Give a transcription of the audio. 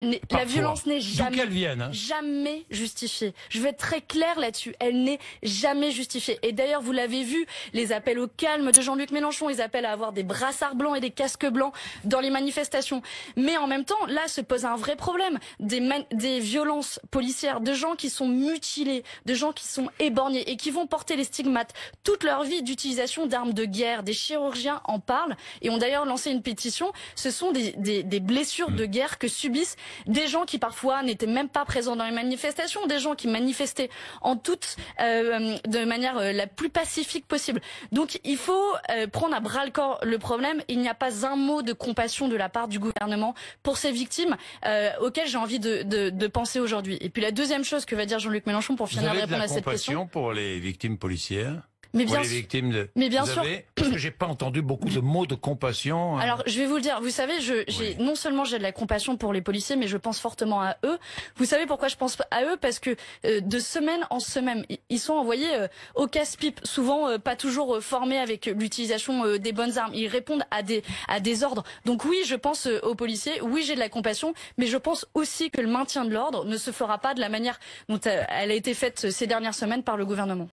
La violence n'est d'où qu'elle vienne, hein. jamais justifiée. Je vais être très claire là-dessus. Elle n'est jamais justifiée. Et d'ailleurs, vous l'avez vu, les appels au calme de Jean-Luc Mélenchon, ils appellent à avoir des brassards blancs et des casques blancs dans les manifestations. Mais en même temps, là se pose un vrai problème. Des violences policières, de gens qui sont mutilés, de gens qui sont éborgnés et qui vont porter les stigmates toute leur vie d'utilisation d'armes de guerre. Des chirurgiens en parlent et ont d'ailleurs lancé une pétition. Ce sont des blessures de guerre que subissent des gens qui parfois n'étaient même pas présents dans les manifestations, des gens qui manifestaient en de manière la plus pacifique possible. Donc il faut prendre à bras le corps le problème. Il n'y a pas un mot de compassion de la part du gouvernement pour ces victimes auxquelles j'ai envie de penser aujourd'hui. Et puis la deuxième chose que va dire Jean-Luc Mélenchon pour finir de répondre à cette question. Vous avez de la compassion pour les victimes policières? Mais bien les sûr. victimes de... Mais bien vous sûr. Avez... Parce que j'ai pas entendu beaucoup de mots de compassion. Alors, je vais vous le dire. Vous savez, non seulement j'ai de la compassion pour les policiers, mais je pense fortement à eux. Vous savez pourquoi je pense à eux? Parce que de semaine en semaine, ils sont envoyés au casse-pipe, souvent pas toujours formés avec l'utilisation des bonnes armes. Ils répondent à des ordres. Donc oui, je pense aux policiers. Oui, j'ai de la compassion, mais je pense aussi que le maintien de l'ordre ne se fera pas de la manière dont elle a été faite ces dernières semaines par le gouvernement.